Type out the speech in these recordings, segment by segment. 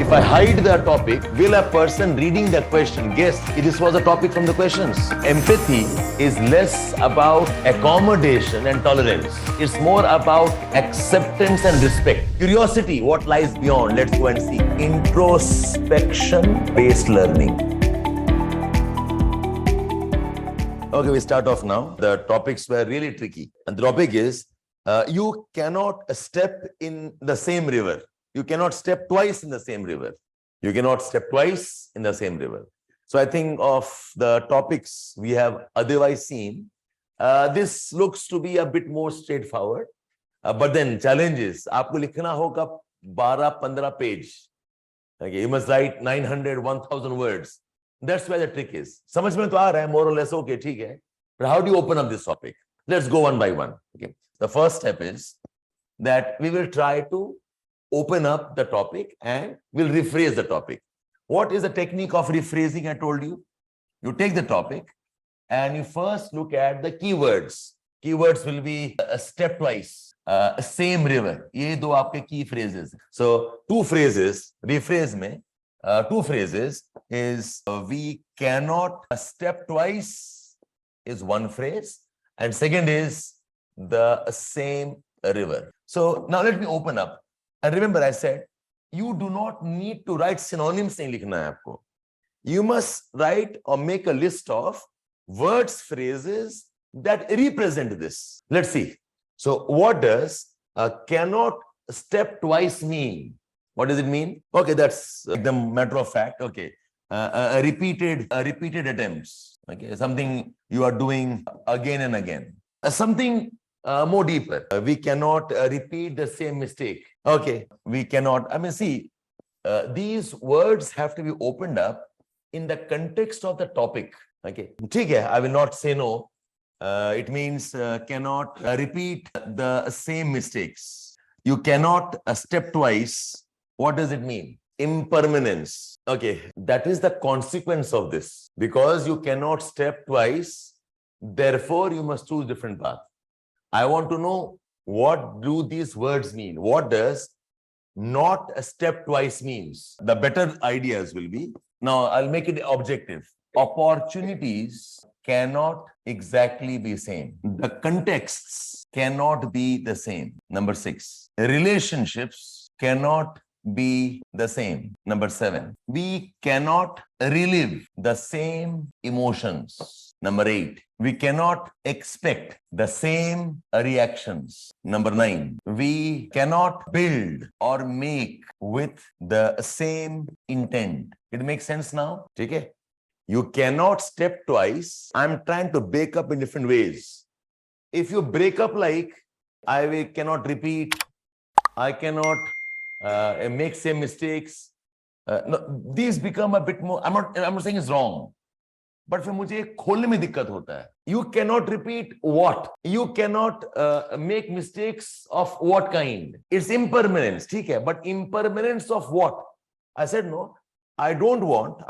If I hide the topic, will a person reading the question guess this was a topic from the questions? Empathy is less about accommodation and tolerance. It's more about acceptance and respect. Curiosity, what lies beyond? Let's go and see. Introspection-based learning. Okay, we start off now. The topics were really tricky. And the topic is, you cannot step in the same river. You cannot step twice in the same river. You cannot step twice in the same river. So I think of the topics we have otherwise seen, this looks to be a bit more straightforward. But then challenges, आपको लिखना होगा 12-15 page. Okay, you must write 900, 1000 words. That's where the trick is. समझ में तो आ रहा है, more or less okay, ठीक है. But how do you open up this topic? Let's go one by one. Okay. The first step is that we will try to open up the topic and we'll rephrase the topic. What is the technique of rephrasing? I told you. You take the topic and you first look at the keywords. Keywords will be stepwise. Same river. ये दो आपके key phrases. So two phrases, rephrase में, two phrases is we cannot step twice is one phrase, and second is the same river. So now let me open up. And remember, I said, you do not need to write synonyms नहीं लिखना है आपको. You must write or make a list of words, phrases that represent this. Let's see. So what does cannot step twice mean? What does it mean? Okay, that's the matter of fact. Okay, repeated attempts. Okay, something you are doing again and again. Something more deeper. We cannot repeat the same mistake. Okay, we cannot. I mean, see, these words have to be opened up in the context of the topic. Okay, ठीक है, I will not say no. It means cannot repeat the same mistakes. You cannot step twice. What does it mean? Impermanence. Okay, that is the consequence of this. Because you cannot step twice, therefore you must choose different path. I want to know, what do these words mean? What does not step twice means? The better ideas will be, now I'll make it objective. Opportunities cannot exactly be same. The contexts cannot be the same. Number 6. Relationships cannot be the same. Number 7. We cannot relive the same emotions. Number 8. We cannot expect the same reactions. Number 9. We cannot build or make with the same intent. It makes sense now? Okay? You cannot step twice. I'm trying to break up in different ways. If you break up like, cannot repeat, I cannot make same mistakes. No, these become a bit more, I'm not saying it's wrong. But फिर मुझे खोलने में दिक्कत होता है. You cannot repeat what? You cannot make mistakes of what kind? It's impermanence, ठीक है? But impermanence of what? I said no. I don't want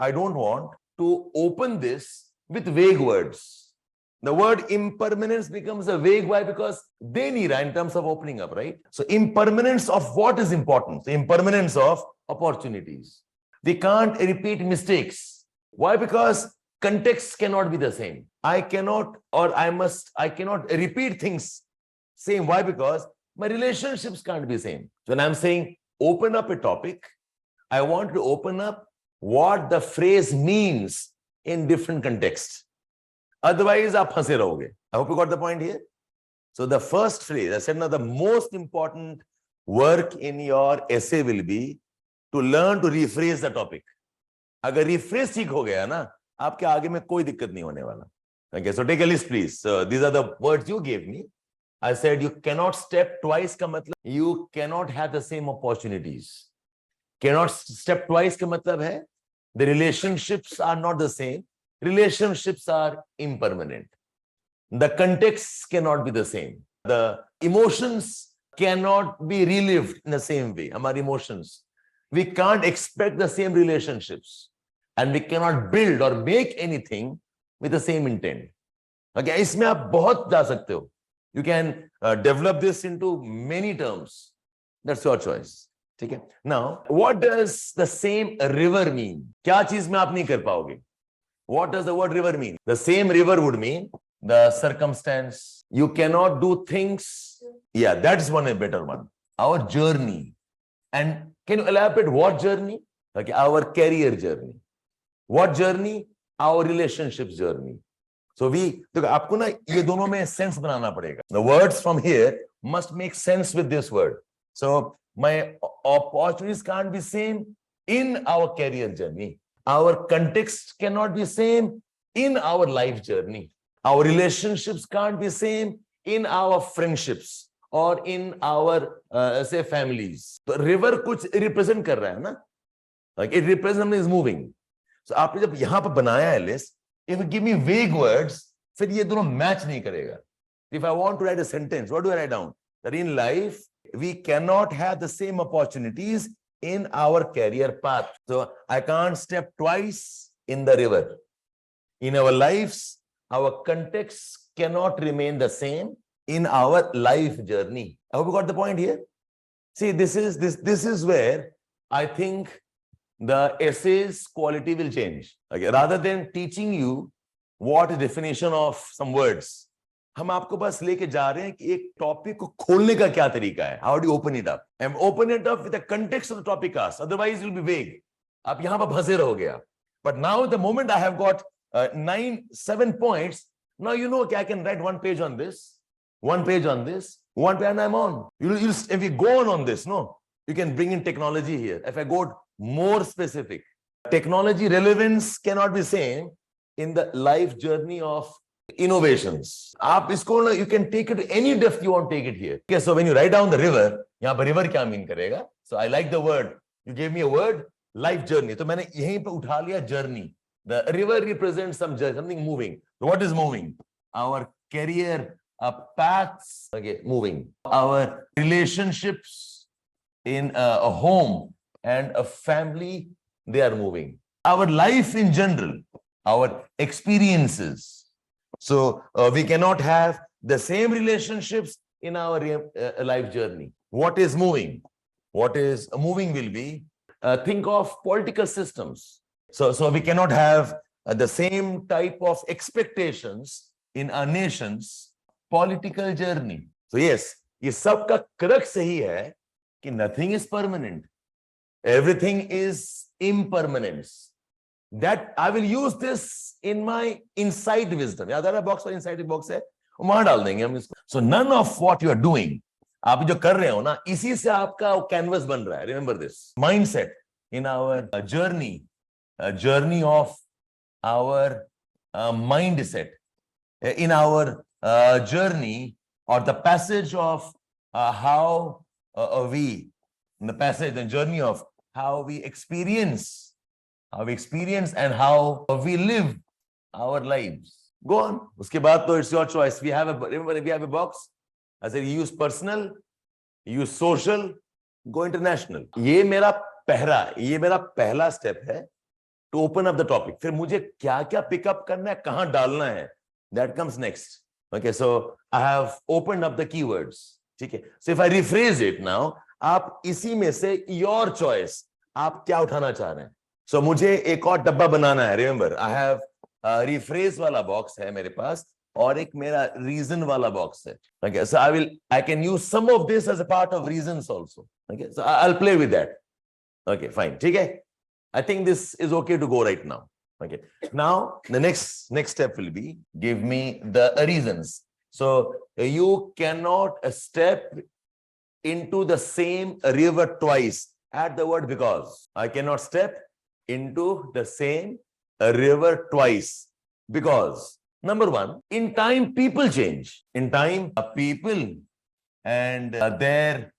to open this with vague words. The word impermanence becomes a vague. Why? Because they need in terms of opening up, right? So impermanence of what is important? The impermanence of opportunities. We can't repeat mistakes. Why? Because contexts cannot be the same. I cannot repeat things same. Why? Because my relationships can't be same. So when I'm saying open up a topic, I want to open up what the phrase means in different contexts. Otherwise, aap phase rahoge. I hope you got the point here. So the first phrase, I said now the most important work in your essay will be to learn to rephrase the topic. अगर rephrase ठीक हो गया ना, आपके आगे में कोई दिक्कत नहीं होने वाला. Okay, so take a list, please. So these are the words you gave me. I said you cannot step twice का मतलब you cannot have the same opportunities. Cannot step twice का मतलब है the relationships are not the same. Relationships are impermanent. The contexts cannot be the same. The emotions cannot be relived in the same way. हमारी emotions. We can't expect the same relationships. And we cannot build or make anything with the same intent. Okay, इसमें आप बहुत जा सकते हो. You can develop this into many terms. That's your choice. ठीक है. Now, what does the same river mean? क्या चीज में आप नहीं कर पाओगे? What does the word river mean? The same river would mean the circumstance. You cannot do things. Yeah, that's one a better one. Our journey. And can you elaborate what journey? Okay, our career journey. What journey? Our relationships journey. So तो आपको ना ये दोनों में sense बनाना पड़ेगा. The words from here must make sense with this word. So my opportunities can't be same in our career journey. Our context cannot be same in our life journey. Our relationships can't be same in our friendships or in our say families. So river कुछ represent कर रहा है ना? Like it represents is moving. So आपने जब यहाँ पर बनाया है list, if you give me vague words, फिर ये दोनों match नहीं करेगा. If I want to write a sentence, what do I write down? That in life we cannot have the same opportunities in our career path. So I can't step twice in the river. In our lives, our context cannot remain the same in our life journey. I hope you got the point here. See, this is where I think the essay's quality will change. Okay, rather than teaching you what is definition of some words, हम आपको बस लेके जा रहे हैं कि एक topic को खोलने का क्या तरीका है. How do you open it up? And open it up with the context of the topic asked. Otherwise, it will be vague. आप यहाँ पर फंसे रहोगे आप. But now, the moment I have got 7 points, now you know I can write 1 page on this, 1 page on this, 1 page, and I'm on. If you go on this, no, you can bring in technology here. If I go more specific, technology relevance cannot be same in the life journey of innovations. आप इसको ना, you can take it to any depth you want to take it here. Okay, so when you write down the river, यहाँ पर river क्या mean करेगा? So I like the word. You gave me a word, life journey. तो मैंने यहीं पे उठा लिया journey. The river represents something moving. So what is moving? Our career paths, okay, moving. Our relationships in a home and a family, they are moving. Our life in general, our experiences. So we cannot have the same relationships in our life journey. What is moving? What is moving will be, think of political systems. So we cannot have the same type of expectations in our nation's political journey. So yes, ये सब का crux यही है कि nothing is permanent. Everything is impermanence. That I will use this in my inside wisdom. याद आ रहा box और inside box है, वहां डाल देंगे हम इसको. So none of what you are doing, आप जो कर रहे हो ना, इसी से आपका canvas बन रहा है. Remember this mindset in our journey, a journey of our mindset, in our journey or the passage of how we, in the passage, the journey of how we experience and how we live our lives. Go on. उसके बाद तो it's your choice. Remember, we have a box. I said you use personal, you use social, go international. ये मेरा पहला step है to open up the topic. फिर मुझे क्या pick up करना है, कहाँ डालना है, that comes next. Okay, so I have opened up the keywords. ठीक है. So if I rephrase it now, आप इसी में से your choice, आप क्या उठाना चाह रहे हैं. So मुझे एक और डब्बा बनाना है. Remember, I have rephrase वाला box है मेरे पास और एक मेरा reason वाला box है. Okay, so I can use some of this as a part of reasons also. Okay, so I'll play with that. Okay, fine. ठीक है. I think this is okay to go right now. Okay. Now the next step will be give me the reasons. So you cannot step into the same river twice. Add the word because. I cannot step into the same river twice because number one, in time people change. In time people and their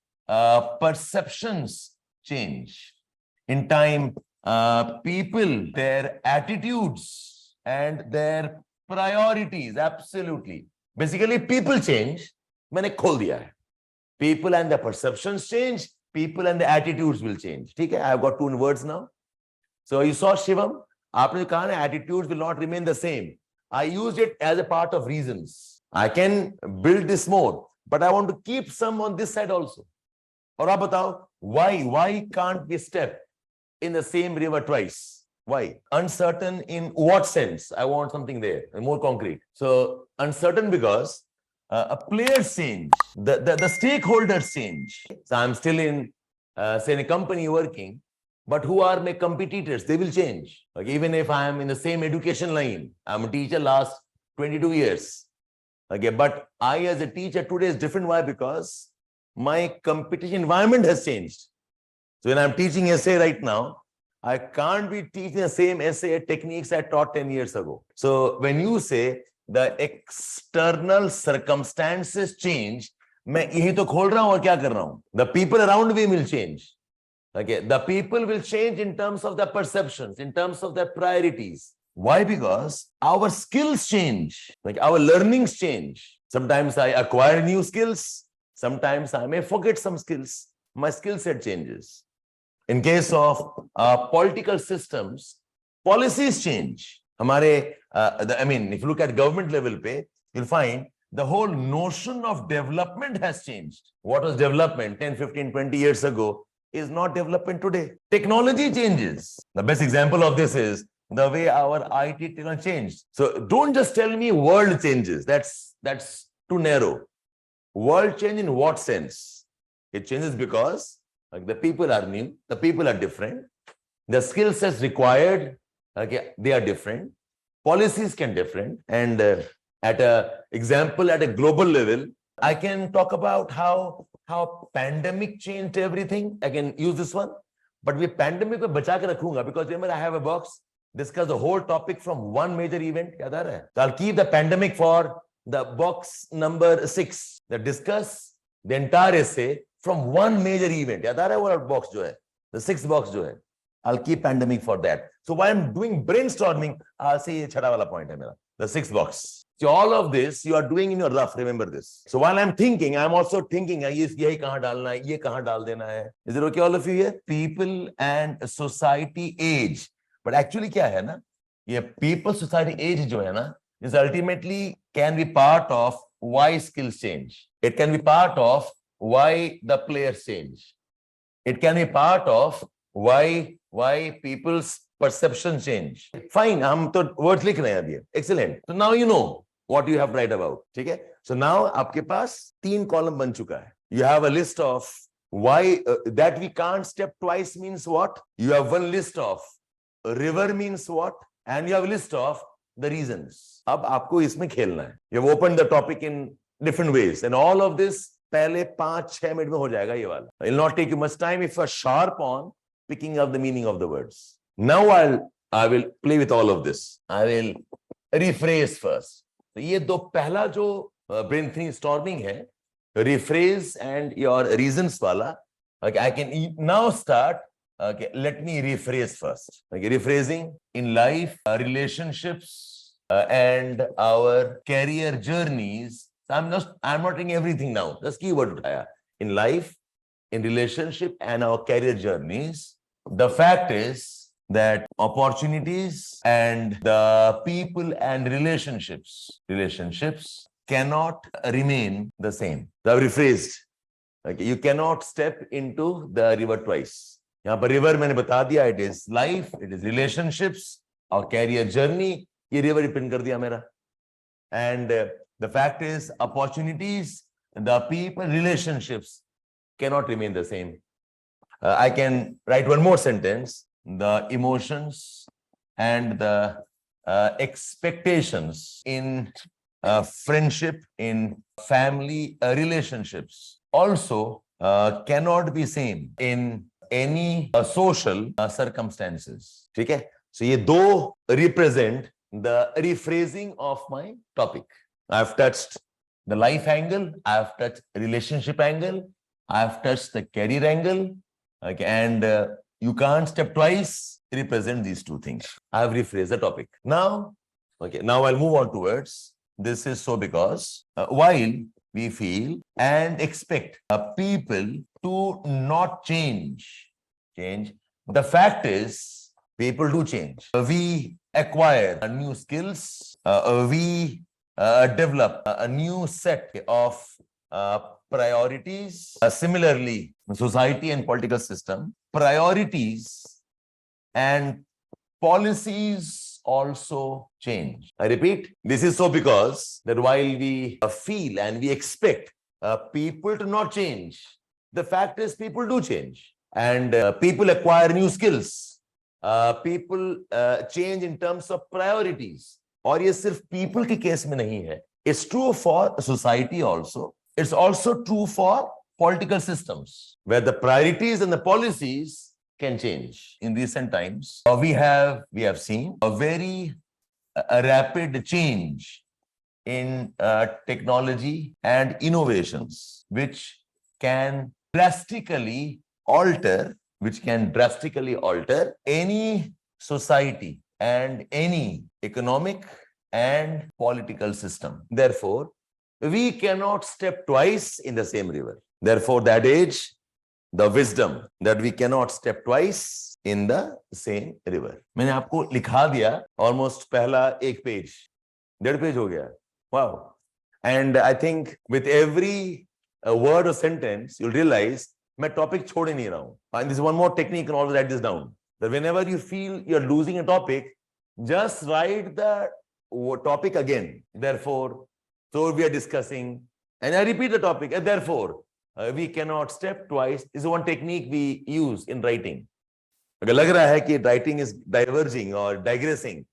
perceptions change. In time people, their attitudes and their priorities, absolutely. Basically, people change. मैंने खोल दिया है. People and the perceptions change. People and the attitudes will change. ठीक है? I have got 2 words now. So you saw Shivam. आपने कहा ना attitudes will not remain the same. I used it as a part of reasons. I can build this more, but I want to keep some on this side also. और आप बताओ, why can't we step in the same river twice? Why? Uncertain in what sense? I want something there, more concrete. So uncertain because a players change, the stakeholders change. So I'm still in, say, in a company working, but who are my competitors? They will change. Like even if I am in the same education line, I'm a teacher last 22 years. Okay, but I as a teacher today is different. Why? Because my competition environment has changed. So when I'm teaching essay right now, I can't be teaching the same essay techniques I taught 10 years ago. So when you say the external circumstances change, मैं यही तो खोल रहा हूं और क्या कर रहा हूं? The people around me will change. Okay, the people will change in terms of their perceptions, in terms of their priorities. Why? Because our skills change, like our learnings change. Sometimes I acquire new skills. Sometimes I may forget some skills. My skill set changes. In case of political systems, policies change. If you look at government level pay, you'll find the whole notion of development has changed. What was development 10, 15, 20 years ago is not development today. Technology changes. The best example of this is the way our IT technology changed. So don't just tell me world changes. That's too narrow. World change in what sense? It changes because the people are new, the people are different, the skill sets required, they are different, policies can different, and at a global level, I can talk about how pandemic changed everything. I can use this one, but we pandemic को बचा के रखूंगा because remember I have a box discuss the whole topic from one major event. याद आ रहा है? So I'll keep the pandemic for the box number 6. That discuss the entire essay from one major event. याद आ रहा है वो box जो है, the 6th box जो है. I'll keep pandemic for that. So while I'm doing brainstorming, I'll say ये छठा वाला point है मेरा, the 6th box. So all of this you are doing in your rough. Remember this. So while I'm thinking, I'm also thinking यही कहाँ डालना है, ये कहाँ डाल देना है. Is it okay all of you here? People and society age. But actually क्या है ना? ये people society age जो है ना, is ultimately can be part of why skills change. It can be part of why the players change. It can be part of why people's perception change. Fine, हम तो words लिख रहे हैं अभी. Excellent. So now you know what you have to write about. ठीक है? So now आपके पास 3 column बन चुका है. You have a list of why that we can't step twice means what? You have one list of river means what? And you have a list of the reasons. अब आपको इसमें खेलना है. You have opened the topic in different ways, and all of this पहले 5-6 minute में हो जाएगा ये वाला. It will not take you much time if you are sharp on picking up the meaning of the words. Now I will play with all of this. I will rephrase first. तो ये दो पहला जो brainstorming है, rephrase and your reasons वाला. Okay, I can now start. Okay, let me rephrase first. Okay, rephrasing in life, relationships, and our career journeys. I'm not taking everything now. Just keyword utaya. In life, in relationship, and our career journeys. The fact is that opportunities and the people and relationships cannot remain the same. I've rephrased. Okay, you cannot step into the river twice. यहाँ पर river मैंने बता दिया, it is life, it is relationships, our career journey, ये river represent कर दिया मेरा. And the fact is opportunities, the people, relationships cannot remain the same. I can write one more sentence. The emotions and the expectations in friendship, in family relationships also cannot be same in any social circumstances. ठीक है? So ये दो represent the rephrasing of my topic. I've touched the life angle, I've touched relationship angle, I've touched the career angle, okay, and you can't step twice represent these two things. I've rephrased the topic. Now, okay, now I'll move on towards this is so because while we feel and expect people to not change, the fact is people do change. We acquire new skills, we develop a new set of priorities. Similarly, society and political system, priorities and policies also change. I repeat, this is so because that while we feel and we expect people to not change, the fact is people do change, and people acquire new skills. People change in terms of priorities. और ये सिर्फ people के case में नहीं है. It's true for society also. It's also true for political systems, where the priorities and the policies can change. In recent times, we have seen a very rapid change in technology and innovations, which can drastically alter any society and any economic and political system. Therefore, we cannot step twice in the same river. Therefore, that age, the wisdom that we cannot step twice in the same river. मैंने आपको लिखा दिया almost पहला एक page, 1.5 page हो गया. Wow. And I think with every word or sentence, you'll realize मैं topic छोड़ ही नहीं रहा हूँ. And this is one more technique, you can always write this down. That whenever you feel you're losing a topic, just write the topic again. Therefore, so we are discussing, and I repeat the topic, and therefore, we cannot step twice. This is one technique we use in writing. अगर लग रहा है कि writing is diverging or digressing,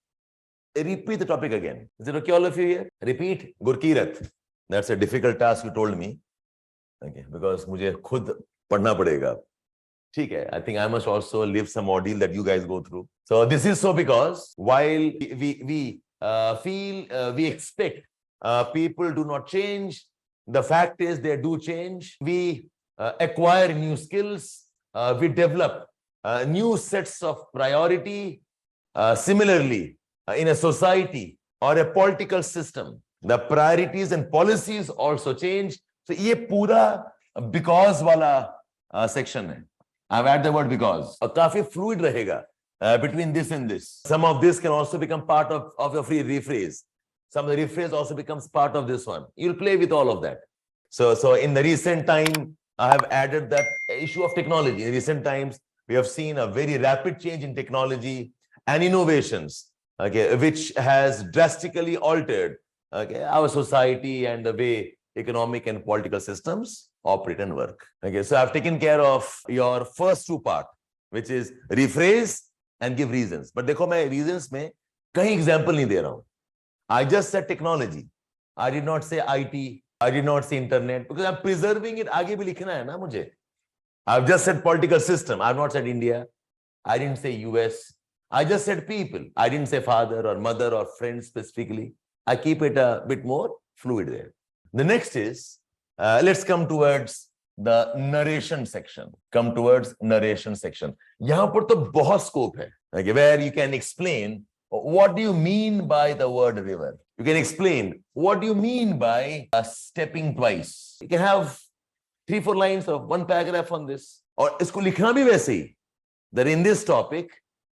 repeat the topic again. Is it okay, all of you here? Repeat. Gurkirat. That's a difficult task you told me. Okay, because मुझे खुद पढ़ना पड़ेगा. ठीक है. I think I must also live some ordeal that you guys go through. So this is so because while we feel, we expect people do not change, the fact is they do change. We acquire new skills. We develop new sets of priority. Similarly, in a society or a political system, the priorities and policies also change. So ये पूरा because वाला section है. I've added the word because. और काफी fluid रहेगा between this and this. Some of this can also become part of your free rephrase. Some of the rephrase also becomes part of this one. You'll play with all of that. So in the recent time, I have added that issue of technology. In recent times, we have seen a very rapid change in technology and innovations, okay, which has drastically altered, okay, our society and the way economic and political systems operate and work. Okay, so I've taken care of your first two parts, which is rephrase and give reasons. But देखो मैं reasons में कहीं example नहीं दे रहा हूँ. I just said technology. I did not say IT. I did not say internet, because I'm preserving it. आगे भी लिखना है ना मुझे. I've just said political system. I've not said India. I didn't say US. I just said people. I didn't say father or mother or friend specifically. I keep it a bit more fluid there. The next is, let's come towards the narration section. Come towards narration section. यहाँ पर तो बहुत scope है, okay, where you can explain what do you mean by the word river. You can explain what do you mean by stepping twice. You can have 3-4 lines of one paragraph on this. और इसको लिखना भी वैसे ही. That in this topic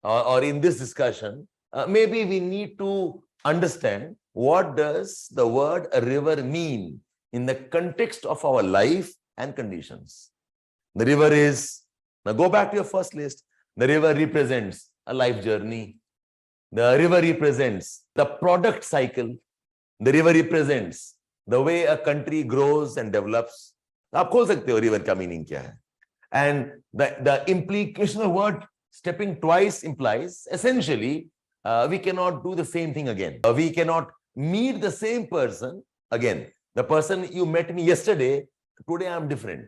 or in this discussion, maybe we need to understand what does the word river mean in the context of our life and conditions. The river is, now go back to your first list. The river represents a life journey. The river represents the product cycle. The river represents the way a country grows and develops. आप खोल सकते हो river का meaning क्या है. And the implication of word stepping twice implies essentially we cannot do the same thing again. We cannot meet the same person again. The person you met me yesterday, today I'm different.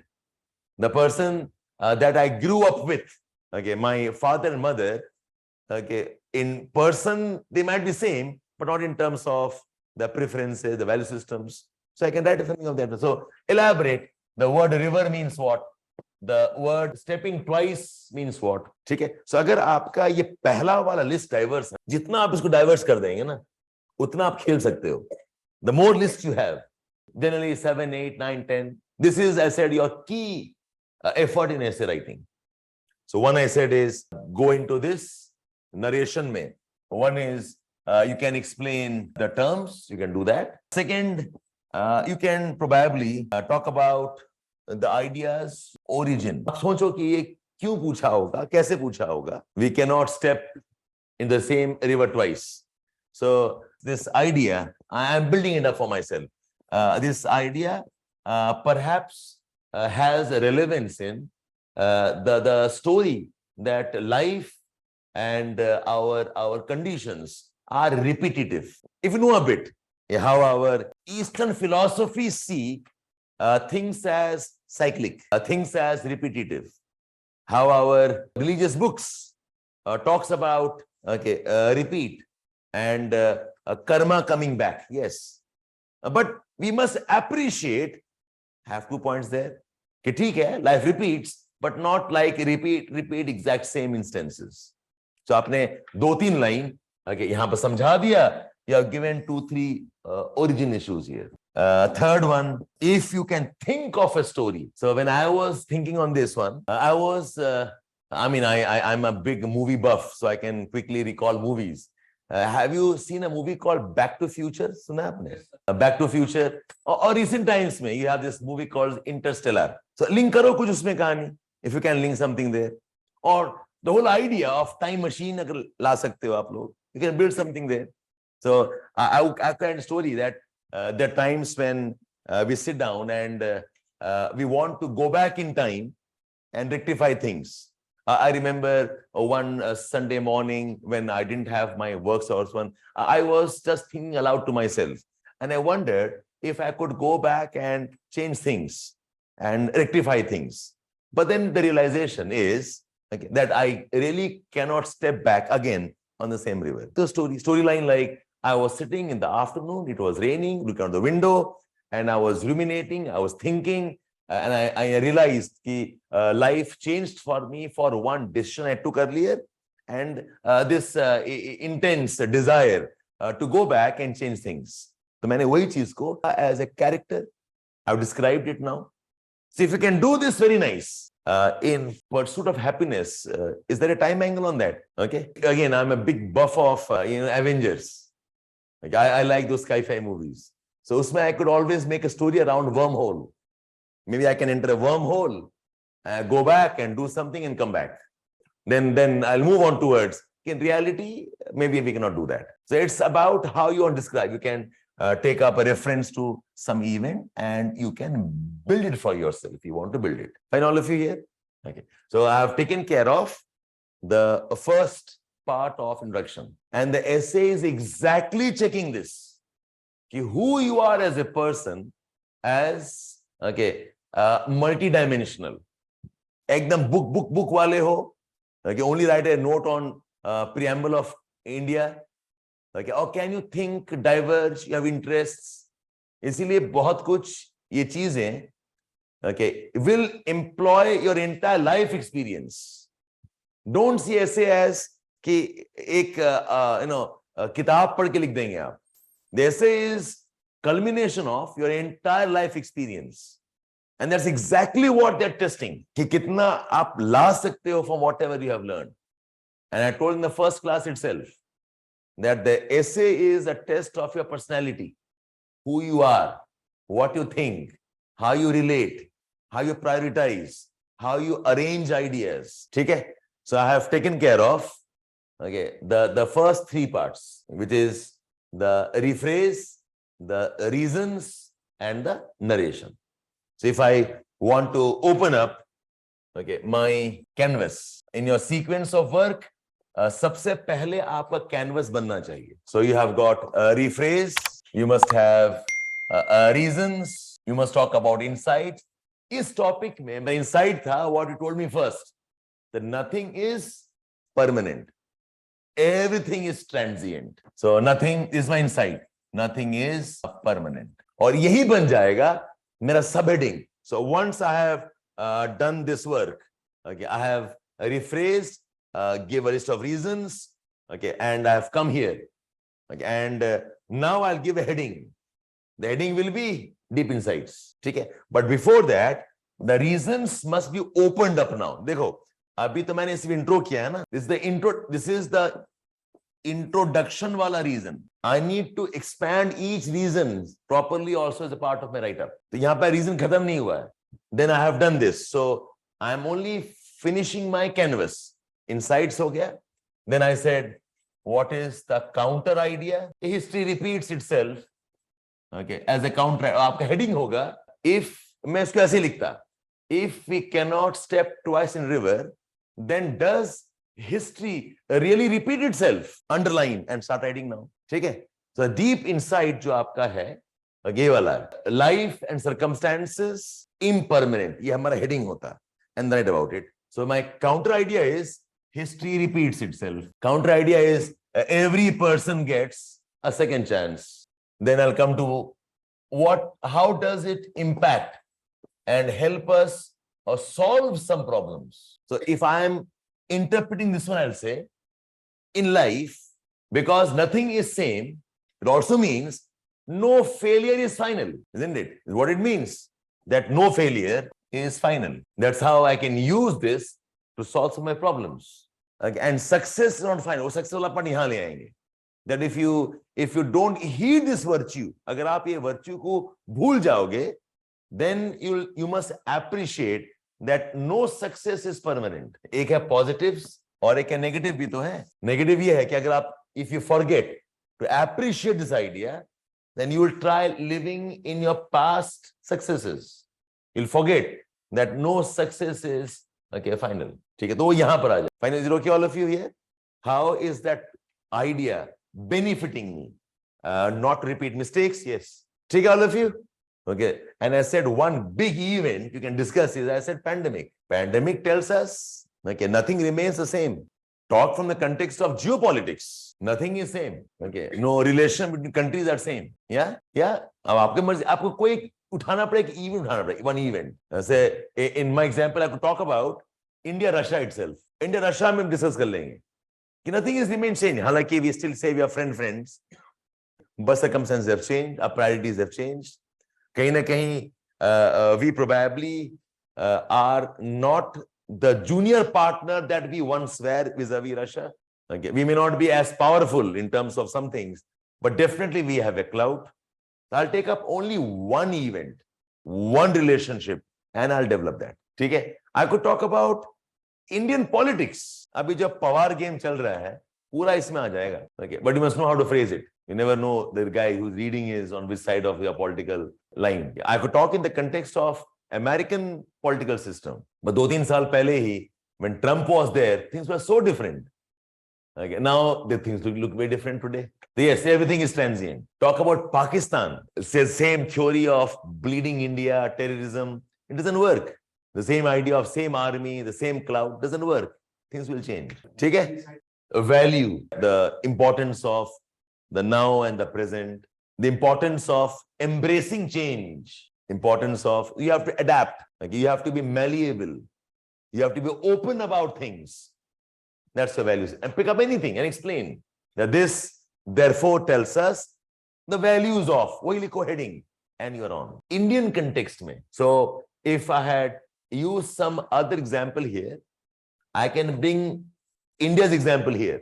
The person that I grew up with, okay, my father and mother, okay, in person they might be same, but not in terms of the preferences, the value systems. So I can write something of that. So elaborate. The word river means what? The word stepping twice means what? ठीक है. So अगर आपका ये पहला वाला list diverse है, जितना आप इसको diverse कर देंगे ना, उतना आप खेल सकते हो. The more lists you have, generally 7, 8, 9, 10. This is, I said, your key effort in essay writing. So one I said is go into this narration में. One is you can explain the terms. You can do that. Second, you can probably talk about the idea's origin. आप सोचो कि ये क्यों पूछा होगा, कैसे पूछा होगा. We cannot step in the same river twice. So this idea, I am building it up for myself. This idea perhaps has a relevance in the story that life and our conditions are repetitive. If you know a bit how our Eastern philosophies see things as cyclic, things as repetitive, how our religious books talks about repeat and karma coming back. Yes, but we must appreciate, have 2 points there, कि ठीक है, life repeats, but not like repeat exact same instances. So आपने 2-3 line यहाँ पर समझा दिया. You have given 2-3 origin issues here. Third one, if you can think of a story. So when I was thinking on this one, I'm a big movie buff, so I can quickly recall movies. Have you seen a movie called Back to Future? सुना आपने? Back to Future. Or recent times में you have this movie called Interstellar. So link करो कुछ उसमें कहानी. If you can link something there. Or the whole idea of time machine अगर ला सकते हो आप लोग, you can build something there. So I've kind of story that there are times when we sit down and we want to go back in time and rectify things. I remember one Sunday morning when I didn't have my work hours one, I was just thinking aloud to myself. And I wondered if I could go back and change things and rectify things. But then the realization is that I really cannot step back again on the same river. The storyline like I was sitting in the afternoon, it was raining, looking out the window, and I was ruminating, I was thinking, and I realized that life changed for me for one decision I took earlier, and this intense desire to go back and change things. So मैंने वही चीज को as a character, I've described it now. So if you can do this, very nice. In Pursuit of Happiness, is there a time angle on that? Okay. Again, I'm a big buff of Avengers. Like I like those sci-fi movies. So usme I could always make a story around wormhole. Maybe I can enter a wormhole, go back and do something and come back. Then I'll move on towards. In reality, maybe we cannot do that. So it's about how you want to describe. You can take up a reference to some event and you can build it for yourself if you want to build it. Find all of you here? Okay. So I have taken care of the first part of introduction. And the essay is exactly checking this. Who you are as a person as multidimensional. Ekdam book wale ho. Only write a note on preamble of India. Or can you think, diverge, you have interests? इसीलिए बहुत कुछ ये चीजें will employ your entire life experience. Don't see essay as कि एक किताब पढ़ के लिख देंगे आप. The essay is culmination of your entire life experience. And that's exactly what they're testing. कि कितना आप ला सकते हो from whatever you have learned. And I told in the first class itself that the essay is a test of your personality, who you are, what you think, how you relate, how you prioritize, how you arrange ideas. Okay? So I have taken care of the first 3 parts, which is the rephrase, the reasons, and the narration. So if I want to open up my canvas in your sequence of work, सबसे पहले आपका canvas बनना चाहिए. So you have got a rephrase, you must have reasons, you must talk about insight. इस topic में my insight था what you told me first, that nothing is permanent, everything is transient. So nothing is my insight, nothing is permanent. और यही बन जाएगा मेरा subheading. So once I have done this work, I have rephrased, give a list of reasons, and I have come here, and now I'll give a heading. The heading will be deep insights. Okay? But before that, the reasons must be opened up now. देखो, अभी तो मैंने सिर्फ intro किया है ना. This is the introduction वाला reason. I need to expand each reason properly also as a part of my write-up. तो यहाँ पर reason खत्म नहीं हुआ है. then I have done this. So I'm only finishing my canvas. Insights ho gaya. Then I said, what is the counter idea? History repeats itself. Okay, as a counter, आपका heading होगा. If मैं इसको ऐसे लिखता, if we cannot step twice in river, then does history really repeat itself? Underline and start writing now. ठीक है? So deep insight जो आपका है, ये वाला है. Life and circumstances impermanent. ये हमारा heading होता. And write about it. So my counter idea is history repeats itself. Counter idea is every person gets a second chance. Then I'll come to how does it impact and help us or solve some problems. So if I am interpreting this one, I'll say in life, because nothing is same, it also means no failure is final, isn't it? What it means, that no failure is final. That's how I can use this to solve some of my problems. And success is not final. Success वाला अपन यहाँ ले आएंगे. That if you don't heed this virtue, अगर आप ये virtue को भूल जाओगे, then you must appreciate that no success is permanent. एक है positives और एक है negative भी तो है. Negative ये है कि अगर आप, if you forget to appreciate this idea, then you will try living in your past successes. You'll forget that no success is final. ठीक है, तो वो यहाँ पर आ जाए. Fine, is it okay, all of you here? How is that idea benefiting me? Not repeat mistakes? Yes. ठीक है, all of you? Okay. And I said one big event you can discuss is, I said pandemic. Pandemic tells us, okay, nothing remains the same. Talk from the context of geopolitics. Nothing is same. Okay. No relation between countries are same. Yeah? Yeah? अब आपके मर्जी, आपको कोई उठाना पड़ेगा, event उठाना पड़ेगा, one event. Say, in my example, I could talk about India-Russia itself. India-Russia में discuss कर लेंगे. कि nothing is remain same. हालांकि we still say we are friends, but circumstances have changed, our priorities have changed. कहीं ना कहीं we probably are not the junior partner that we once were vis-a-vis Russia. Okay. We may not be as powerful in terms of some things, but definitely we have a clout. So I'll take up only one event, one relationship, and I'll develop that. ठीक है? I could talk about Indian politics. अभी जब Pawar game चल रहा है, पूरा इसमें आ जाएगा. Okay, but you must know how to phrase it. You never know the guy who's reading is on which side of your political line. I could talk in the context of American political system. But 2-3 साल पहले ही, when Trump was there, things were so different. Okay, now the things look very different today. Yes, everything is transient. Talk about Pakistan. It's the same theory of bleeding India, terrorism. It doesn't work. The same idea of same army, the same cloud doesn't work. Things will change. ठीक है? Value, the importance of the now and the present, the importance of embracing change, importance of, you have to adapt. Like you have to be malleable. You have to be open about things. That's the values. And pick up anything and explain. That this, therefore, tells us the values of, वही लिखो heading, and you're on. Indian context में. So, if I had used some other example here, I can bring India's example here.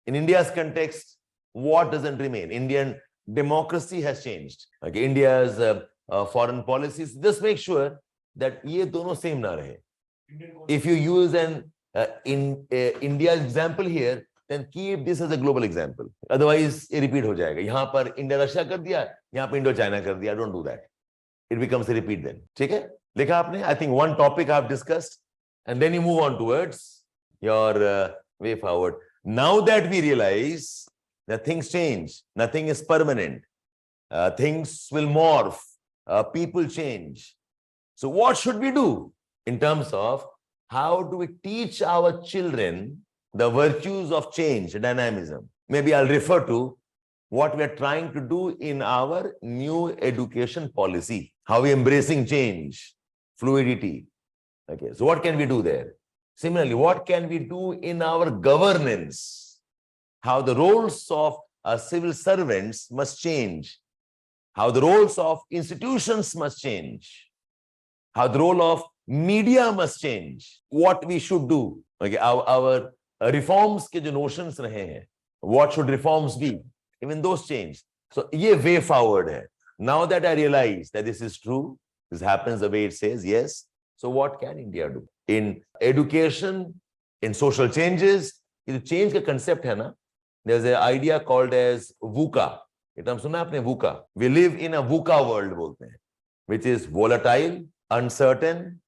In India's context, what doesn't remain? Indian democracy has changed. Okay, India's foreign policies, just make sure that ये दोनों same ना रहे. If you use an India's example here, then keep this as a global example. Otherwise, ये repeat हो जाएगा. यहाँ पर India Russia कर दिया, यहाँ पर Indo China कर दिया. Don't do that. It becomes a repeat then. ठीक है? देखा आपने? I think one topic I've discussed, and then you move on towards your way forward. Now that we realize that things change, nothing is permanent, things will morph, people change. So what should we do in terms of how do we teach our children the virtues of change, dynamism? Maybe I'll refer to what we are trying to do in our new education policy, how we're embracing change, fluidity. Okay, so what can we do there? Similarly, what can we do in our governance? How the roles of civil servants must change, how the roles of institutions must change, how the role of media must change, what we should do. Okay, our reforms ke jo notions rahe hain, what should reforms be? Even those change. So ye way forward hai. Now that I realize that this is true, this happens the way it says, yes. So what can India do in education, in social changes? ये change का concept है ना, there's an idea called as VUCA. ये term सुना आपने VUCA? We live in a VUCA world बोलते हैं, which is volatile, uncertain,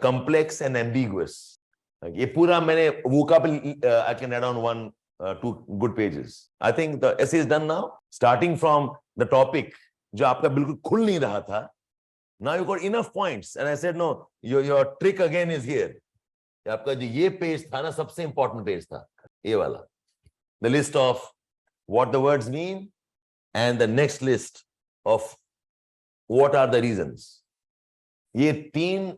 complex and ambiguous. ये पूरा मैंने VUCA पे I can add on 1-2 good pages. I think the essay is done now, starting from the topic जो आपका बिल्कुल खुल नहीं रहा था. Now you got enough points, and I said no, your trick again is here. आपका जो ये पेज था ना, सबसे important पेज था, ये वाला. The list of what the words mean and the next list of what are the reasons. ये तीन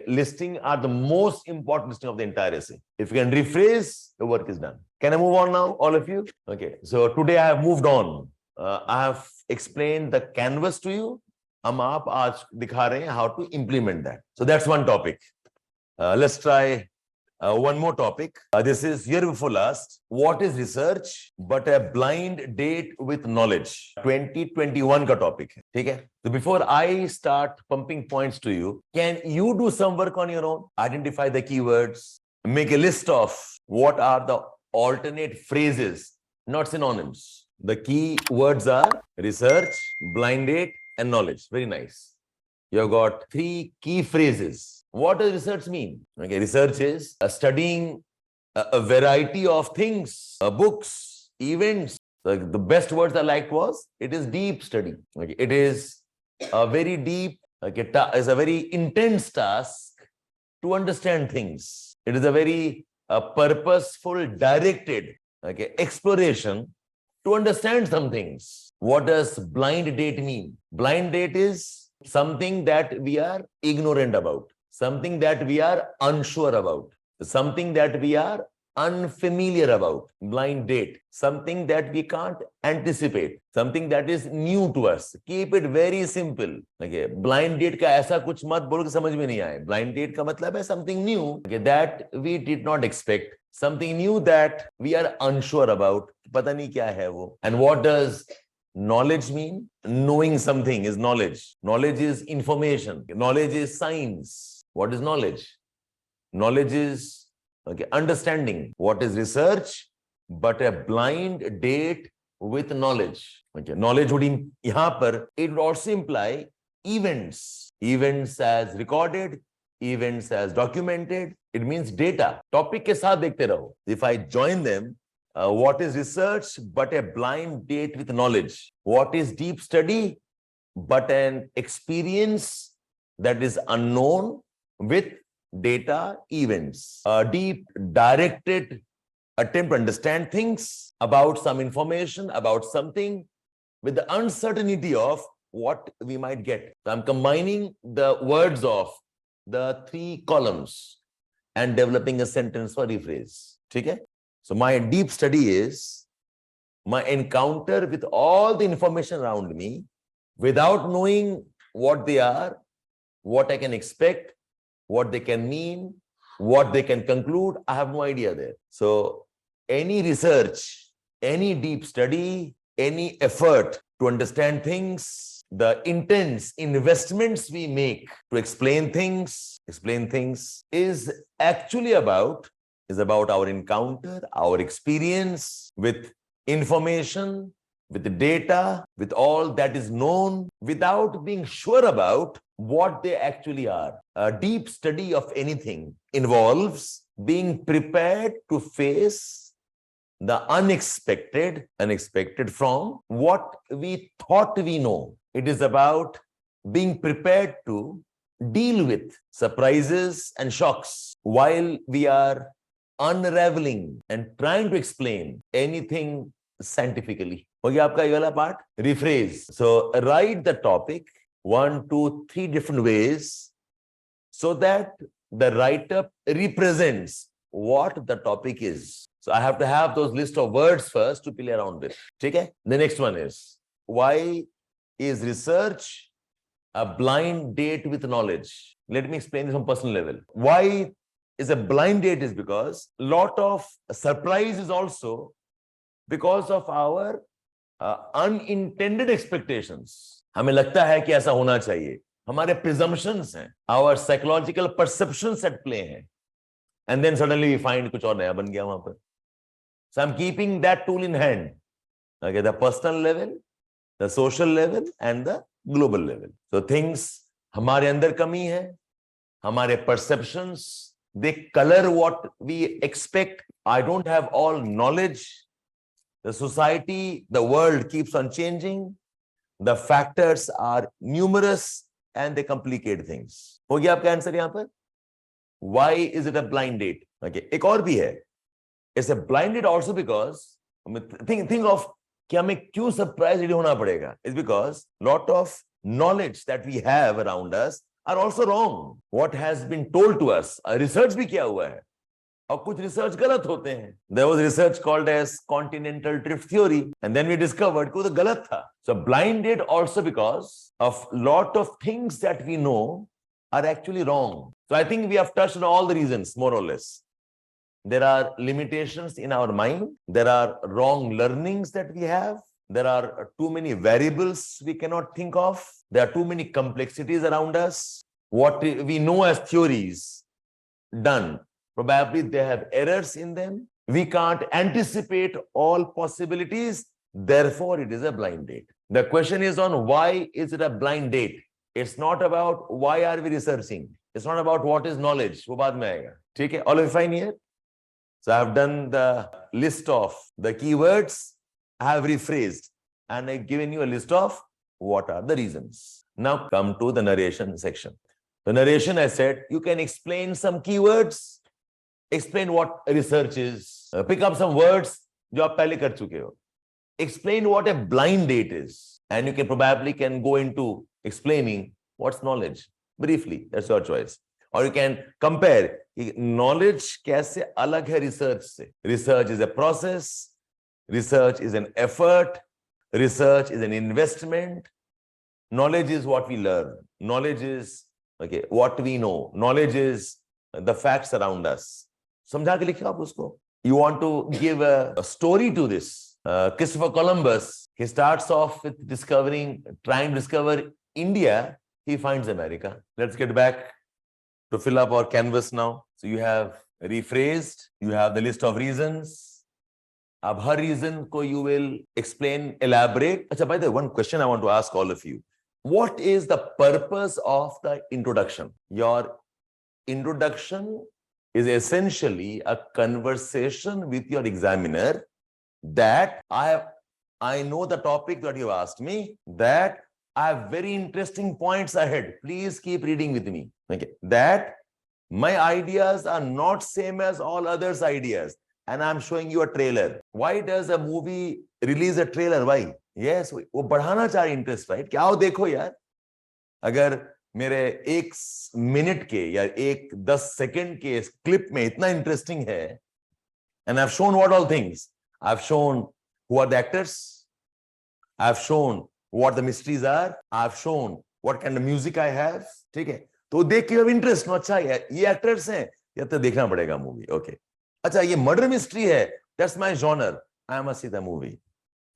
listing are the most important listing of the entire essay. If you can rephrase, the work is done. Can I move on now, all of you? Okay, so today I have moved on. I have explained the canvas to you. हम आप आज दिखा रहे हैं how to implement that. So that's one topic. Let's try one more topic. This is year before last. What is research but a blind date with knowledge? 2021 का topic है, ठीक है? So before I start pumping points to you, can you do some work on your own? Identify the keywords. Make a list of what are the alternate phrases, not synonyms. The key words are research, blind date, and knowledge. Very nice. You have got 3 key phrases. What does research mean? Okay, research is studying a variety of things, books, events. The best words I liked was, it is deep study. Okay, it is a very deep, is a very intense task to understand things. It is a very purposeful, directed exploration to understand some things. What does blind date mean? Blind date is something that we are ignorant about, something that we are unsure about, something that we are unfamiliar about. Blind date, something that we can't anticipate, something that is new to us. Keep it very simple. Okay, blind date का ऐसा कुछ मत बोलो कि समझ में नहीं आए. Blind date का मतलब है something new, that we did not expect, something new that we are unsure about. पता नहीं क्या है वो. And what does knowledge mean? Knowing something is knowledge. Knowledge is information. Knowledge is science. What is knowledge? Knowledge is understanding. What is research but a blind date with knowledge? Knowledge would यहाँ पर it would also imply events. Events as recorded, events as documented. It means data. Topic के साथ देखते रहो. If I join them, what is research but a blind date with knowledge? What is deep study but an experience that is unknown with data events? A deep directed attempt to understand things about some information, about something, with the uncertainty of what we might get. So I'm combining the words of the 3 columns and developing a sentence for rephrase. Okay? So my deep study is my encounter with all the information around me without knowing what they are, what I can expect, what they can mean, what they can conclude. I have no idea there. So any research, any deep study, any effort to understand things, the intense investments we make to explain things is actually about our encounter, our experience with information, with the data, with all that is known, without being sure about what they actually are. A deep study of anything involves being prepared to face the unexpected from what we thought we know. It is about being prepared to deal with surprises and shocks while we are unraveling and trying to explain anything scientifically. हो गया आपका ये वाला part? Rephrase. So write the topic 1, 2, 3 different ways so that the write-up represents what the topic is. So I have to have those list of words first to play around with. Okay? The next one is, why is research a blind date with knowledge? Let me explain this on personal level. Why is a blind date is because a lot of surprise is also because of our unintended expectations. हमें लगता है कि ऐसा होना चाहिए. हमारे presumptions हैं, our psychological perceptions at play हैं, and then suddenly we find कुछ और नया बन गया वहां पर. So I'm keeping that tool in hand. Okay, the personal level, the social level, and the global level. So things हमारे अंदर कमी है, हमारे perceptions, they color what we expect. I don't have all knowledge. The society, the world keeps on changing. The factors are numerous and they complicate things. हो गया आपका answer यहां पर? Why is it a blind date? Okay, एक और भी है. It's a blind date also because think of कि हमें क्यों surprised होना पड़ेगा. It's because lot of knowledge that we have around us are also wrong. What has been told to us, research भी किया हुआ है, और कुछ रिसर्च गलत होते हैं. There was research called as continental drift theory, and then we discovered कि वो तो गलत था. So blind date also because of lot of things that we know are actually wrong. So I think we have touched on all the reasons more or less. There are limitations in our mind. There are wrong learnings that we have. There are too many variables we cannot think of. There are too many complexities around us. What we know as theories done, probably they have errors in them. We can't anticipate all possibilities. Therefore, it is a blind date. The question is on why is it a blind date? It's not about why are we researching. It's not about what is knowledge. वो बाद में आएगा. ठीक है? All of you fine here? So I have done the list of the keywords. I have rephrased and I've given you a list of what are the reasons. Now come to the narration section. The narration, I said, you can explain some keywords, explain what research is, pick up some words जो आप पहले कर चुके हो. Explain what a blind date is, and you can probably go into explaining what's knowledge briefly. That's your choice. Or you can compare knowledge कैसे अलग है research से. Research is a process. Research is an effort. Research is an investment. Knowledge is what we learn. Knowledge is what we know. Knowledge is the facts around us. समझा के लिखिए आप उसको. You want to give a story to this. Christopher Columbus, he starts off with trying to discover India. He finds America. Let's get back to fill up our canvas now. So you have rephrased. You have the list of reasons. अब हर reason को you will explain, elaborate. अच्छा, by the way, one question I want to ask all of you. What is the purpose of the introduction? Your introduction is essentially a conversation with your examiner that I know the topic that you asked me, that I have very interesting points ahead. Please keep reading with me. Okay. That my ideas are not same as all others' ideas. And I'm showing you a trailer. Why does a movie release a trailer? Why? Yes, वो बढ़ाना चाहे interest, right? क्या हो देखो यार, अगर मेरे 1 minute के या 10 सेकंड के क्लिप में इतना इंटरेस्टिंग है, and I've shown what all things. I've shown who are the actors. I've shown what the mysteries are. I've shown what kind of music I have. ठीक है, तो देख के अब इंटरेस्ट, अच्छा ये एक्टर्स हैं, या तो देखना पड़ेगा मूवी. ओके, अच्छा ये मर्डर मिस्ट्री है, that's my genre, I must see the movie.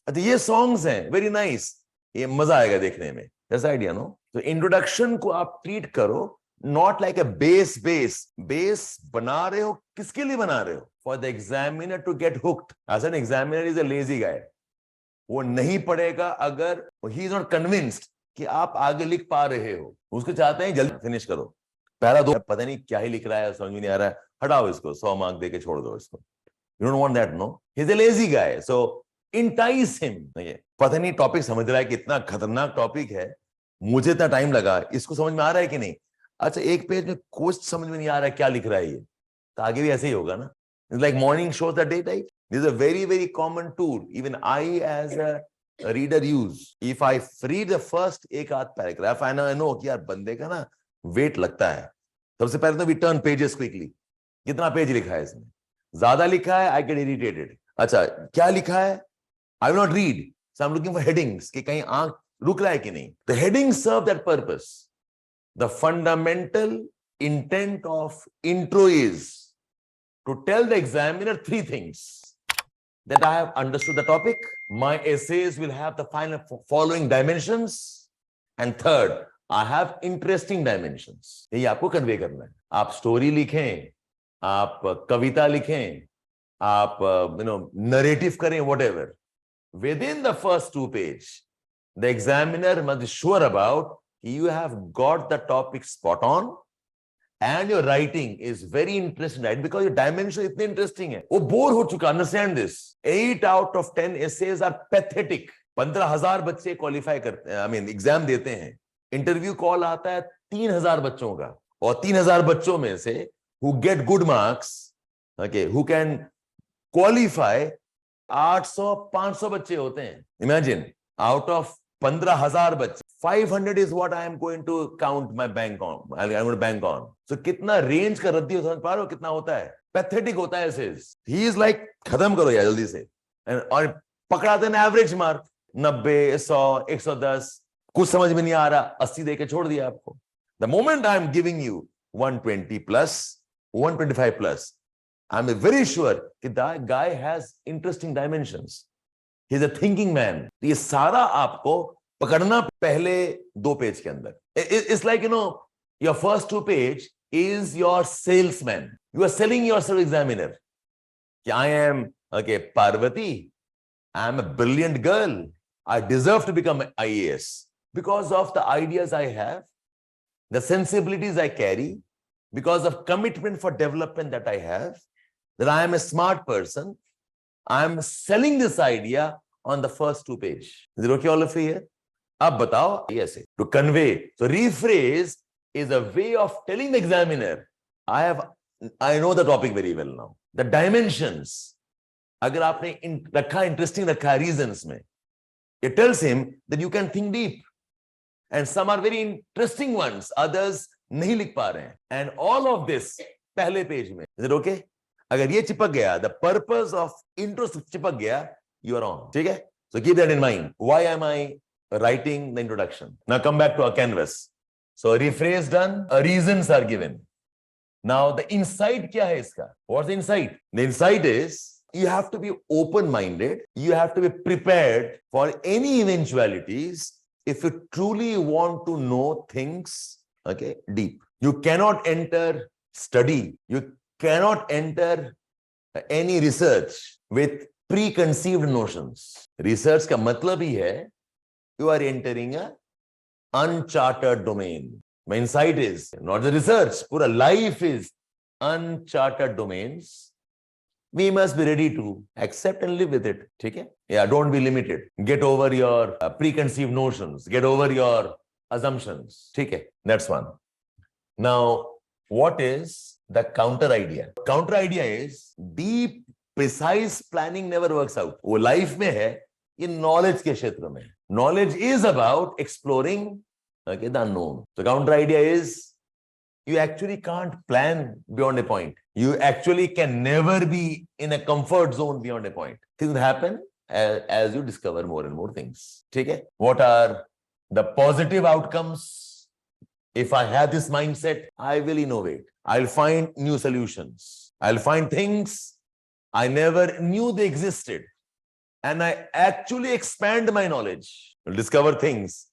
अच्छा ये सॉन्ग्स हैं, वेरी नाइस, ये मजा आएगा देखने में. That's idea, no? तो इंट्रोडक्शन को आप ट्रीट करो नॉट लाइक अ बेस बना रहे हो, किसके लिए बना रहे हो? For the examiner to get hooked. As an examiner is a lazy guy. वो नहीं पढ़ेगा अगर ही इज नॉट कन्विंस्ड कि आप आगे लिख पा रहे हो. उसको चाहते हैं जल्दी फिनिश करो, पहला दो पता नहीं क्या ही लिख रहा है, समझ में नहीं आ रहा है, हटाओ इसको, 100 मार्क देके छोड़ दो इसको. You don't want that, no? He is a lazy guy, so entice him. पता नहीं टॉपिक समझ रहा है कि इतना खतरनाक टॉपिक है, मुझे इतना टाइम लगा, इसको समझ में आ रहा है कि नहीं? अच्छा एक पेज में कुछ समझ में नहीं आ रहा है क्या लिख रहा है ये, तो आगे भी ऐसे ही होगा ना. It's like morning shows the day type. This is a very very common tool even I as a reader use. If I read the first एक आध पैराग्राफ, आई नो कि यार बंदे का ना वेट लगता है. सबसे पहले तो वी टर्न पेजेस क्विकली. कितना पेज लिखा है इसमें? ज्यादा लिखा है, आई गेट इरिटेटेड. अच्छा क्या लिखा है, I will not read, so I am looking for headings कि कहीं आंख रुक रहा है कि नहीं. The headings serve that purpose. The fundamental intent of intro is to tell the examiner 3 things. That I have understood the topic. My essays will have the following dimensions. And third, I have interesting dimensions. ये आपको convey करना है. आप story लिखें, आप कविता लिखें, आप narrative करें, whatever. Within the first 2 pages, the examiner must be sure about you have got the topic spot on and your writing is very interesting, right? Because your dimension is interesting है. वो bore हो चुका. Understand this. 8 out of 10 essays are pathetic. 15,000 बच्चे qualify करते हैं, I mean exam देते हैं. Interview call आता है 3,000 बच्चों का, और 3,000 बच्चों में से who get good marks, okay, who can qualify, 800-500 बच्चे होते हैं. Imagine, out of 15,000 बच्चे, 500 is what I am going to count my bank on. I'm going to bank on. So कितना रेंज का रद्दी हो, समझ पा रहे हो कितना होता है? पैथेटिक होता है ऐसे. He is like खत्म करो यार जल्दी से. और पकड़ाते हैं एवरेज मार्क 90, 100, 110. कुछ समझ में नहीं आ रहा, 80 देके छोड़ दिया आपको. The moment I am giving you 120 plus, 125 plus, I'm very sure that that guy has interesting dimensions. He's a thinking man. ये सारा आपको पकड़ना पहले 2 पेज के अंदर. It's like, your first 2 page is your salesman. You are selling yourself, examiner. I am, Parvati, I am a brilliant girl. I deserve to become an IAS. Because of the ideas I have, the sensibilities I carry, because of commitment for development that I have, that I am a smart person, I am selling this idea on the first 2 pages. Is it okay all of you here? Ab batao, yes. To convey. So rephrase is a way of telling the examiner, I know the topic very well now. The dimensions, agar aapne rakha interesting rakha reasons mein, it tells him that you can think deep. And some are very interesting ones, others nahi likh pa rahe hain. And all of this pehle page mein. Is it okay? Agar ye chipak gaya, the purpose of intro chipak gaya, you are on. Okay? So keep that in mind. Why am I writing the introduction? Now come back to our canvas. So rephrase done, reasons are given. Now the insight kya hai iska? What's the insight? The insight is you have to be open-minded. You have to be prepared for any eventualities if you truly want to know things, deep. You cannot enter study. You cannot enter any research with preconceived notions. Research ka matlab hi hai, you are entering a uncharted domain. My insight is not the research, pura life is uncharted domains. We must be ready to accept and live with it. Okay? Yeah, don't be limited. Get over your preconceived notions. Get over your assumptions. Okay? That's one. Now, what is the counter idea? Counter idea is deep, precise planning never works out. वो life में है, ये knowledge के क्षेत्र में. Knowledge is about exploring the unknown. The counter idea is you actually can't plan beyond a point. You actually can never be in a comfort zone beyond a point. Things happen as you discover more and more things. Okay? What are the positive outcomes? If I have this mindset, I will innovate. I'll find new solutions. I'll find things I never knew they existed. And I actually expand my knowledge. I'll discover things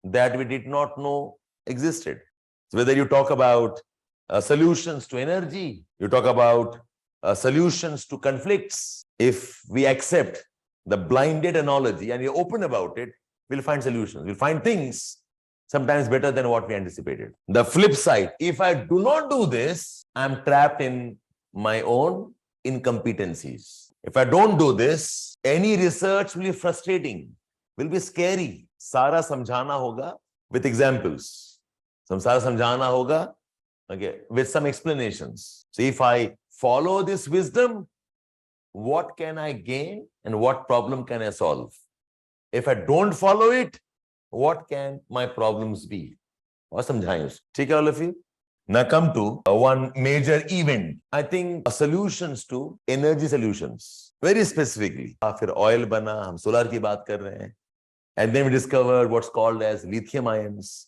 that we did not know existed. So whether you talk about solutions to energy, you talk about solutions to conflicts, if we accept the blinded analogy and we're open about it, we'll find solutions. We'll find things sometimes better than what we anticipated. The flip side, if I do not do this, I'm trapped in my own incompetencies. If I don't do this, any research will be frustrating, will be scary. Sara samjhana hoga with examples. Sara samjhana hoga, with some explanations. So if I follow this wisdom, what can I gain and what problem can I solve? If I don't follow it, what can my problems be? Or samjhaye. Take all of you. Now come to one major event. I think solutions to energy solutions. Very specifically. After oil bana, hum solar ki baat kar rahe hain. And then we discovered what's called as lithium ions.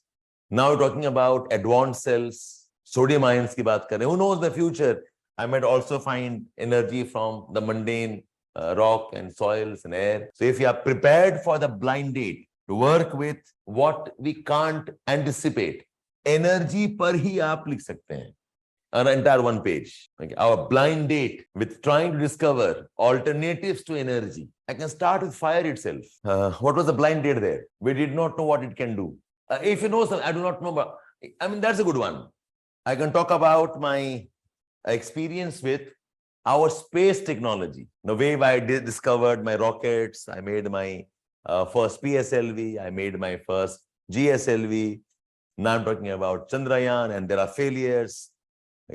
Now we're talking about advanced cells, sodium ions ki baat kar rahe hain. Who knows the future? I might also find energy from the mundane rock and soils and air. So if you are prepared for the blind date, to work with what we can't anticipate. Energy पर ही आप लिख सकते हैं. An entire one page. Okay. Our blind date with trying to discover alternatives to energy. I can start with fire itself. What was the blind date there? We did not know what it can do. If you know something, I do not know, but I mean, that's a good one. I can talk about my experience with our space technology. The way I discovered my rockets, I made my first PSLV, I made my first GSLV. Now I'm talking about Chandrayaan, and there are failures.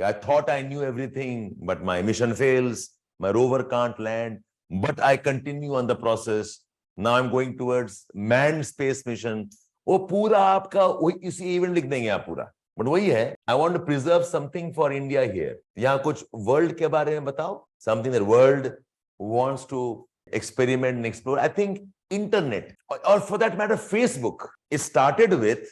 I thought I knew everything, but my mission fails. My rover can't land, but I continue on the process. Now I'm going towards manned space mission. वो पूरा आपका इसी event लिख देंगे आप पूरा. But वही है, I want to preserve something for India here. यहाँ कुछ world के बारे में बताओ. Something that world wants to experiment and explore. I think internet, or for that matter, Facebook. It started with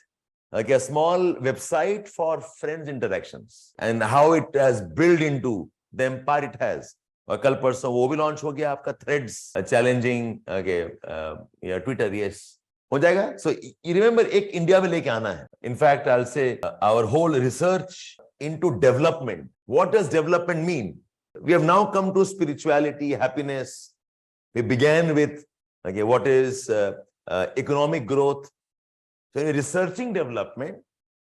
like a small website for friends interactions, and how it has built into the empire it has. और कल परसों वो भी launch हो गया आपका threads, challenging, okay, yeah, Twitter, yes, हो जाएगा. So you remember, एक India में लेके आना है. In fact, I'll say our whole research into development. What does development mean? We have now come to spirituality, happiness. We began with, okay, what is economic growth. So in researching development,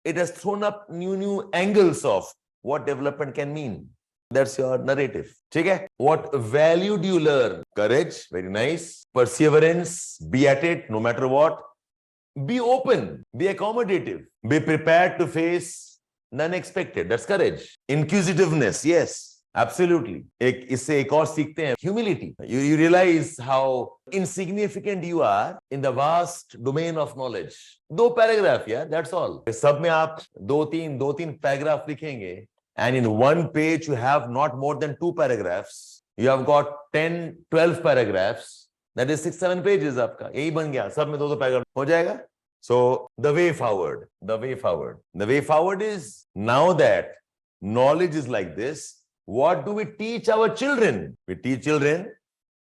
it has thrown up new angles of what development can mean. That's your narrative. Okay? What value do you learn? Courage, very nice. Perseverance, be at it no matter what. Be open, be accommodative, be prepared to face the unexpected. That's courage. Inquisitiveness, yes. Absolutely. इससे एक और सीखते हैं, humility. You realize how insignificant you are in the vast domain of knowledge. 2 paragraph, yeah, that's all. सब में आप 2-3 paragraph लिखेंगे, and in one page you have not more than 2 paragraphs. You have got 10-12 paragraphs. That is 6-7 pages आपका. यही बन गया. सब में 2 paragraph हो जाएगा. So the way forward, the way forward is, now that knowledge is like this, what do we teach our children? We teach children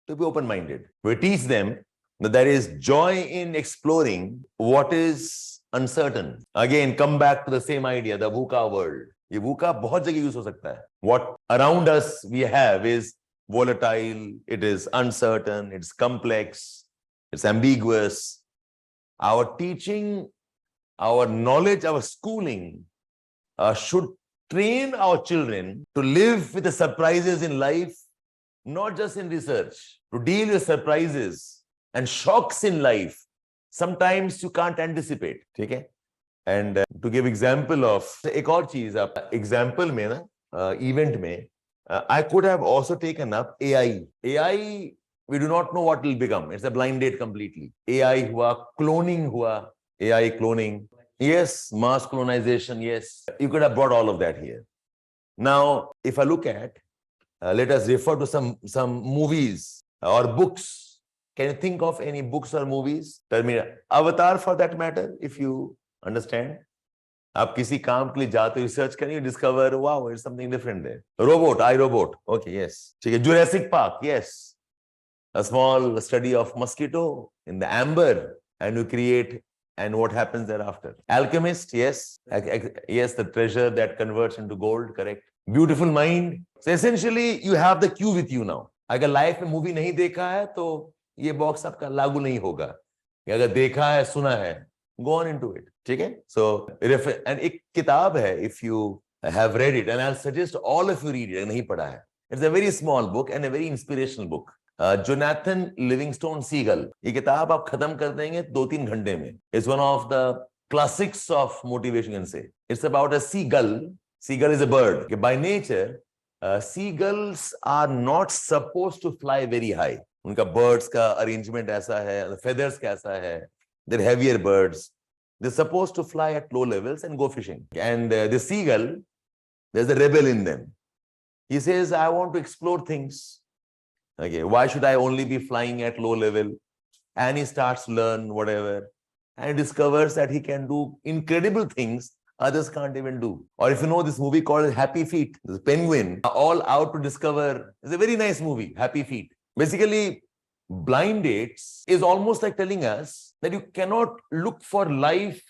to be open-minded. We teach them that there is joy in exploring what is uncertain. Again, come back to the same idea, the VUCA world. ये VUCA बहुत जगह use हो सकता है. What around us we have is volatile, it is uncertain, it's complex, it's ambiguous. Our teaching, our knowledge, our schooling should train our children to live with the surprises in life, not just in research, to deal with surprises and shocks in life. Sometimes you can't anticipate. Okay? And to give example of एक और चीज आप example में ना event में I could have also taken up AI. AI, we do not know what it will become. It's a blind date completely. AI हुआ, cloning हुआ, AI cloning. Yes, mass colonization, yes. You could have brought all of that here. Now, if I look at, let us refer to some movies or books. Can you think of any books or movies? Tell me, Avatar for that matter, if you understand. आप किसी काम के लिए जाते हो, research करेंगे, discover, wow, it's something different there. Robot, iRobot, okay, yes. ठीक है, Jurassic Park, yes. A small study of mosquito in the amber, and you create, and what happens thereafter. Alchemist, yes. Yes, the treasure that converts into gold, correct. Beautiful mind. So essentially, you have the cue with you now. अगर life में movie नहीं देखा है, तो ये box आपका लागू नहीं होगा. अगर देखा है, सुना है, go on into it. ठीक है? So, and एक किताब है, if you have read it, and I'll suggest all of you read it, नहीं पढ़ा है. It's a very small book and a very inspirational book. Jonathan Livingstone Seagull. ये किताब आप खत्म कर देंगे 2-3 घंटे में. It's one of the classics of motivation, you can say. It's about a seagull. Seagull is a bird. By nature, seagulls are not supposed to fly very high. उनका birds का arrangement ऐसा है, the feathers कैसा है. They're heavier birds. They're supposed to fly at low levels and go fishing. And the seagull, there's a rebel in them. He says, I want to explore things. Okay, why should I only be flying at low level? And he starts to learn whatever, and discovers that he can do incredible things others can't even do. Or if you know this movie called Happy Feet, this penguin, all out to discover. It's a very nice movie, Happy Feet. Basically, blind dates is almost like telling us that you cannot look for life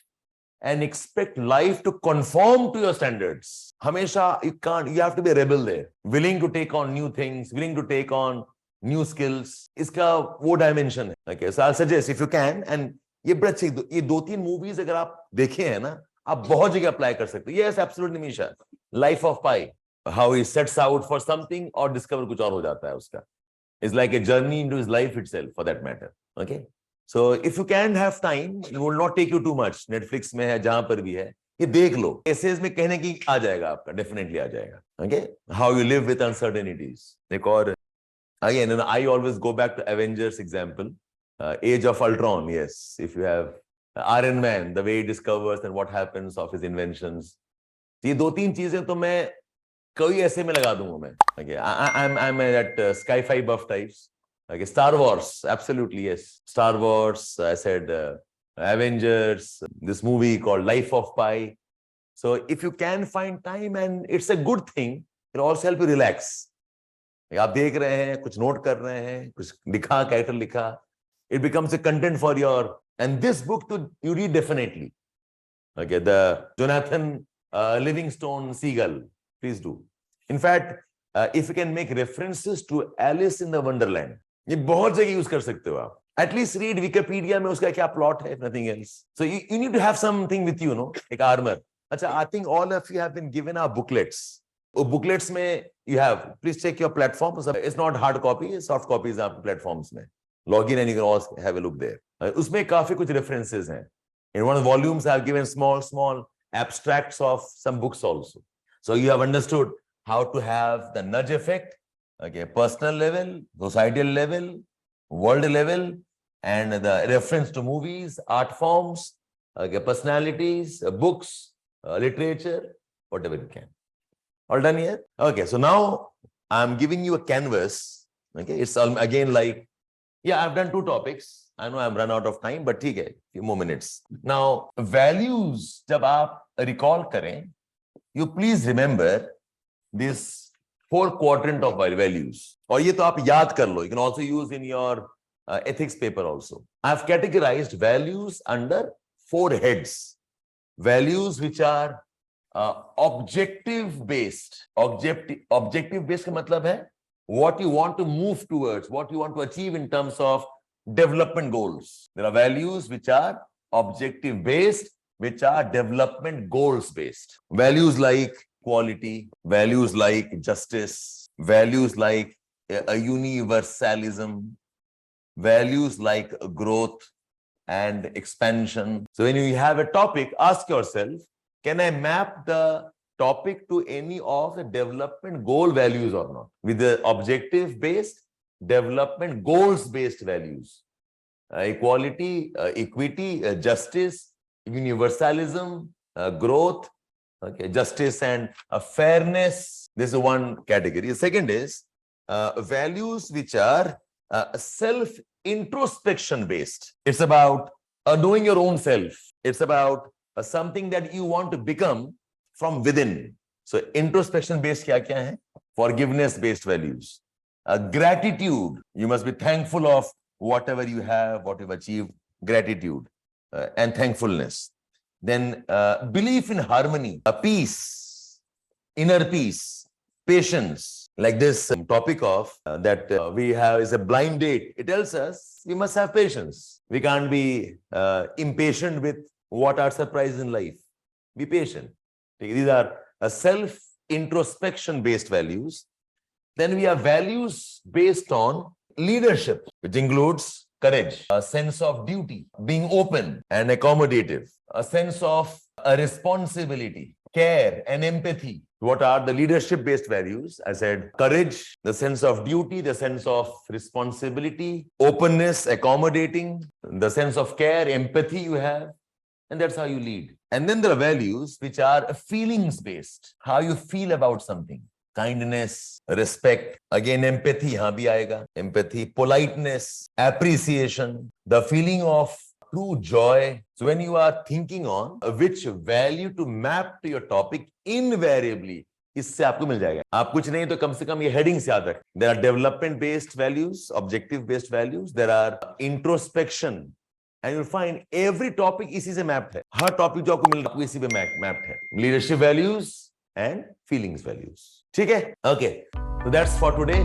and expect life to conform to your standards. Hamesha, you can't. You have to be a rebel there, willing to take on new things, willing to take on new skills. Iska wo dimension hai. Okay, so I'll suggest if you can, and ये दो तीन movies अगर आप देखे हैं ना, आप बहुत जगह apply कर सकते हैं. Yes, absolutely, Misha. Life of Pi, how he sets out for something और discover कुछ और हो जाता है उसका. It's like a journey into his life itself, for that matter. Okay. So if you can have time, it will not take you too much. Netflix में है, जहां पर भी है, ये देख लो. Essays में कहने की आ जाएगा आपका, definitely आ जाएगा. Okay. How you live with uncertainties. एक और, again, I always go back to Avengers example. Age of Ultron, yes. If you have Iron Man, the way he discovers and what happens of his inventions. ये दो तीन चीजें तो मैं कोई ऐसे में लगा दूंगा मैं. Okay. I'm at sci-fi buff types. Okay, Star Wars, absolutely, yes. Star Wars, I said Avengers, this movie called Life of Pi. So if you can find time, and it's a good thing, it'll also help you relax. आप देख रहे हैं, कुछ note कर रहे हैं, कुछ लिखा, कैरेक्टर लिखा, it becomes a content for your, and this book to you read definitely. Okay, the Jonathan Livingstone Seagull, please do. In fact, if you can make references to Alice in the Wonderland, ये बहुत जगह use कर सकते हो आप. At least read Wikipedia में उसका क्या plot है, if nothing else. So you need to have something with you, no? एक armor. अच्छा, I think all of you have been given our booklets. वो booklets में you have, please check your platform. It's not hard copy, it's soft copies आप platforms में. Log in and you can also have a look there. उसमें काफी कुछ references हैं. In one of the volumes, I have given small abstracts of some books also. So you have understood how to have the nudge effect. Okay, personal level, societal level, world level, and the reference to movies, art forms, okay, personalities, books, literature, whatever you can. All done here? Okay, so now I'm giving you a canvas. Okay, it's again like, yeah, I've done two topics. I know I'm run out of time, but ठीक है, few more minutes. Now, values, जब आप recall करें, you please remember this 4 quadrant of values. और ये तो आप याद कर लो. You can also use in your ethics paper also. I've categorized values under 4 heads. Values which are objective based. Objective based का मतलब है what you want to move towards, what you want to achieve in terms of development goals. There are values which are objective based, which are development goals based. Values like equality, values like justice, values like a universalism, values like growth and expansion. So when you have a topic, ask yourself, can I map the topic to any of the development goal values or not? With the objective based, development goals based values. Equality, equity, justice, universalism, growth, okay, justice and fairness. This is one category. The second is values which are self-introspection based. It's about knowing your own self. It's about something that you want to become from within. So introspection based kya hai? Forgiveness based values. Gratitude. You must be thankful of whatever you have, what you've achieved. Gratitude and thankfulness. Then belief in harmony, peace, inner peace, patience. Like this topic of that we have is a blind date. It tells us we must have patience. We can't be impatient with what are surprises in life. Be patient. These are self-introspection based values. Then we have values based on leadership, which includes courage, a sense of duty, being open and accommodative, a sense of a responsibility, care and empathy. What are the leadership-based values? I said courage, the sense of duty, the sense of responsibility, openness, accommodating, the sense of care, empathy you have, and that's how you lead. And then there are values which are feelings-based, how you feel about something. Kindness, respect, again empathy, yahan bhi aayega. Empathy, politeness, appreciation, the feeling of true joy. So when you are thinking on which value to map to your topic, invariably इससे आपको मिल जाएगा। आप कुछ नहीं तो कम से कम ये headings याद रखें। There are development based values, objective based values, there are introspection, and you find every topic इसी से मैप्ड है। हर टॉपिक जो आपको मिल रहा है इसी पे मैप्ड है। Leadership values and feelings values. ठीक है, okay, so that's for today.